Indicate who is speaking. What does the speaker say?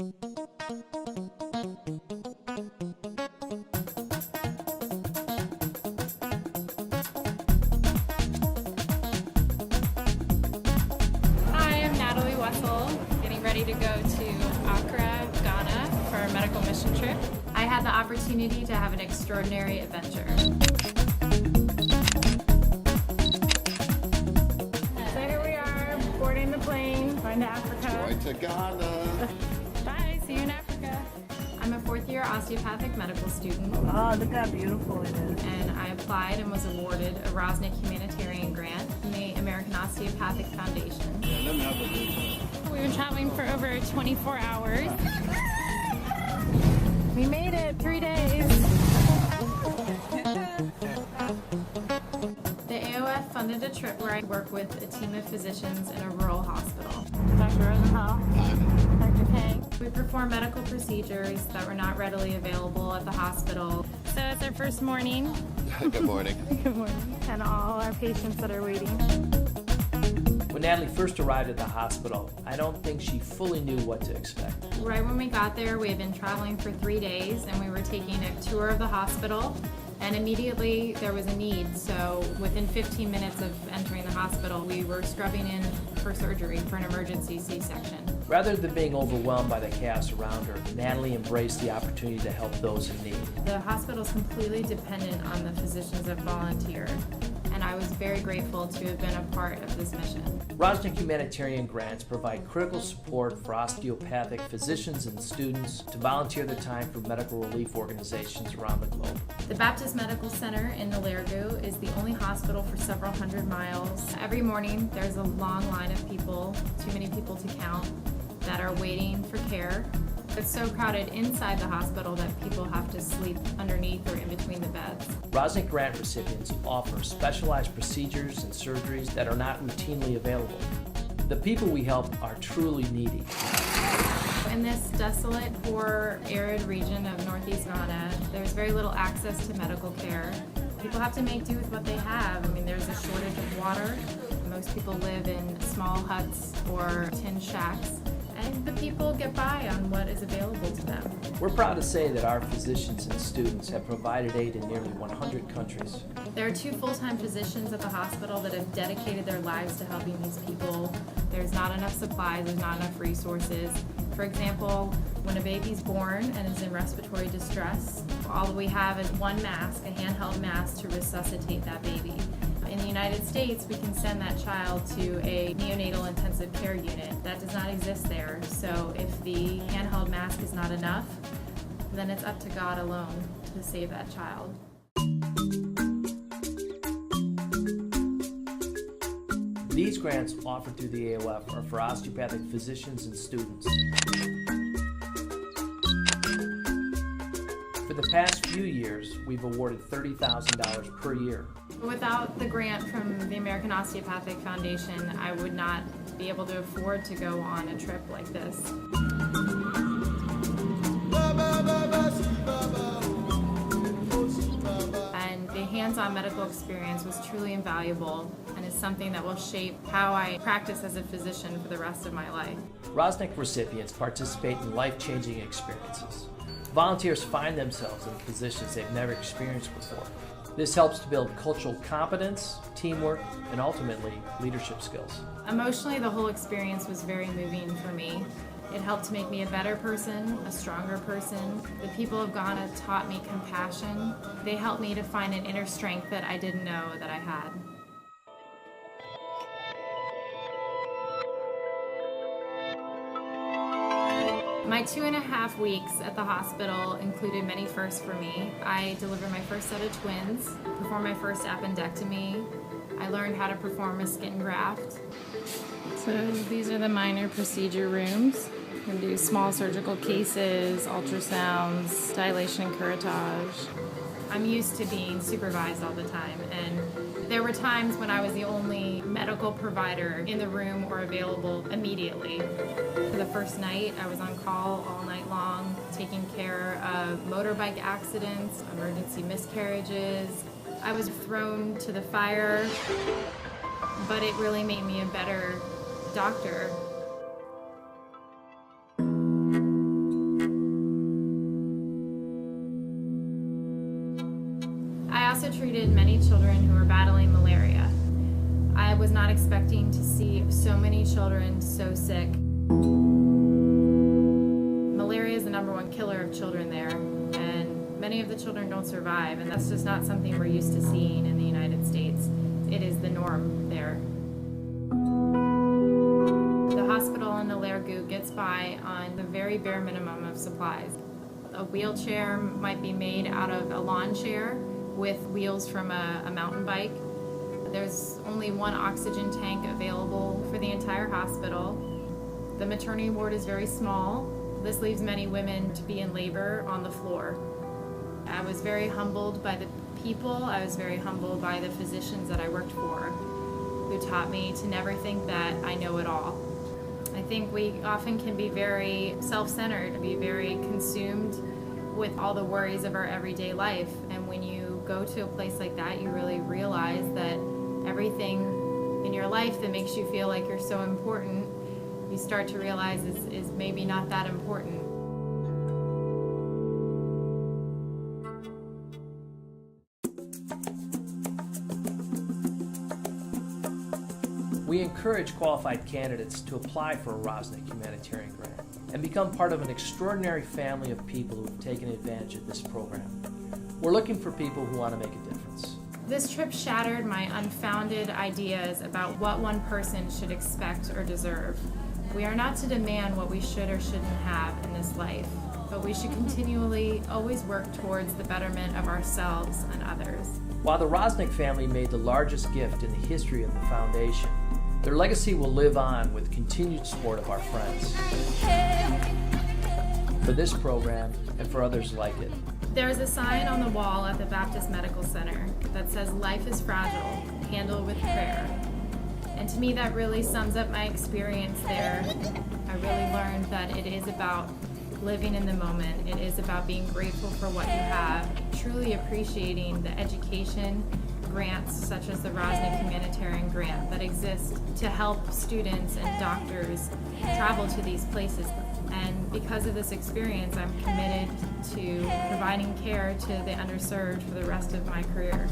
Speaker 1: Hi, I'm Natalie Wessel, getting ready to go to Accra, Ghana for a medical mission trip. I had the opportunity to have an extraordinary adventure. So here we are, boarding the plane, going to Africa.
Speaker 2: Going to Ghana.
Speaker 1: Bye, see you in Africa. I'm a fourth-year osteopathic medical student.
Speaker 3: Oh, look how beautiful it is.
Speaker 1: And I applied and was awarded a Rossnick Humanitarian grant from the American Osteopathic Foundation.
Speaker 2: Yeah, let me have a look.
Speaker 1: We've been traveling for over 24 hours. We made it, 3 days. The AOF funded a trip where I work with a team of physicians in a rural hospital. Dr. Rosenthal, Dr. Kang. We perform medical procedures that were not readily available at the hospital. So it's our first morning.
Speaker 2: Good morning.
Speaker 1: Good morning. And all our patients that are waiting.
Speaker 4: When Natalie first arrived at the hospital, I don't think she fully knew what to expect.
Speaker 1: Right when we got there, we had been traveling for 3 days and we were taking a tour of the hospital, and immediately there was a need. So within 15 minutes of entering the hospital, we were scrubbing in for surgery for an emergency C-section.
Speaker 4: Rather than being overwhelmed by the chaos around her, Natalie embraced the opportunity to help those in need.
Speaker 1: The hospital is completely dependent on the physicians that volunteer, and I was very grateful to have been a part of this mission.
Speaker 4: Rossnick Humanitarian grants provide critical support for osteopathic physicians and students to volunteer their time for medical relief organizations around the globe.
Speaker 1: The Baptist Medical Center in Nalergu is the only hospital for several hundred miles. Every morning there's a long line of people, too many people to count, that are waiting for care. It's so crowded inside the hospital that people have to sleep underneath or in between the beds.
Speaker 4: Rossnick grant recipients offer specialized procedures and surgeries that are not routinely available. The people we help are truly needy.
Speaker 1: In this desolate, poor, arid region of northeast Ghana, there's very little access to medical care. People have to make do with what they have. I mean, there's a shortage of water. Most people live in small huts or tin shacks, and the people get by on what is available to them.
Speaker 4: We're proud to say that our physicians and students have provided aid in nearly 100 countries.
Speaker 1: There are 2 full-time physicians at the hospital that have dedicated their lives to helping these people. There's not enough supplies, there's not enough resources. For example, when a baby's born and is in respiratory distress, all we have is one mask, a handheld mask, to resuscitate that baby. In the United States, we can send that child to a neonatal intensive care unit. That does not exist there. So if the handheld mask is not enough, then it's up to God alone to save that child.
Speaker 4: These grants offered through the AOF are for osteopathic physicians and students. For the past few years, we've awarded $30,000 per year.
Speaker 1: Without the grant from the American Osteopathic Foundation, I would not be able to afford to go on a trip like this. And the hands-on medical experience was truly invaluable and is something that will shape how I practice as a physician for the rest of my life.
Speaker 4: Rossnick recipients participate in life-changing experiences. Volunteers find themselves in positions they've never experienced before. This helps to build cultural competence, teamwork, and ultimately leadership skills.
Speaker 1: Emotionally, the whole experience was very moving for me. It helped to make me a better person, a stronger person. The people of Ghana taught me compassion. They helped me to find an inner strength that I didn't know that I had. My 2.5 weeks at the hospital included many firsts for me. I delivered my first set of twins, performed my first appendectomy. I learned how to perform a skin graft. So these are the minor procedure rooms. We can do small surgical cases, ultrasounds, dilation and curettage. I'm used to being supervised all the time, and there were times when I was the only medical provider in the room or available immediately. For the first night, I was on call all night long, taking care of motorbike accidents, emergency miscarriages. I was thrown to the fire, but it really made me a better doctor. also treated many children who were battling malaria. I was not expecting to see so many children so sick. Malaria is the #1 killer of children there, and many of the children don't survive, and that's just not something we're used to seeing in the United States. It is the norm there. The hospital in Nalergu gets by on the very bare minimum of supplies. A wheelchair might be made out of a lawn chair with wheels from a mountain bike. There's only one oxygen tank available for the entire hospital. The maternity ward is very small. This leaves many women to be in labor on the floor. I was very humbled by the people. I was very humbled by the physicians that I worked for, who taught me to never think that I know it all. I think we often can be very self-centered, be very consumed with all the worries of our everyday life. And when you go to a place like that, you really realize that everything in your life that makes you feel like you're so important, you start to realize is maybe not that important.
Speaker 4: We encourage qualified candidates to apply for a Rossnick Humanitarian grant and become part of an extraordinary family of people who have taken advantage of this program. We're looking for people who want to make a difference.
Speaker 1: This trip shattered my unfounded ideas about what one person should expect or deserve. We are not to demand what we should or shouldn't have in this life, but we should continually always work towards the betterment of ourselves and others.
Speaker 4: While the Rossnick family made the largest gift in the history of the foundation, their legacy will live on with continued support of our friends. For this program and for others like it.
Speaker 1: There is a sign on the wall at the Baptist Medical Center that says, "Life is fragile, handle with prayer." And to me, that really sums up my experience there. I really learned that it is about living in the moment. It is about being grateful for what you have, truly appreciating the education grants such as the Rossnick Humanitarian Grant that exist to help students and doctors travel to these places. And because of this experience, I'm committed to providing care to the underserved for the rest of my career.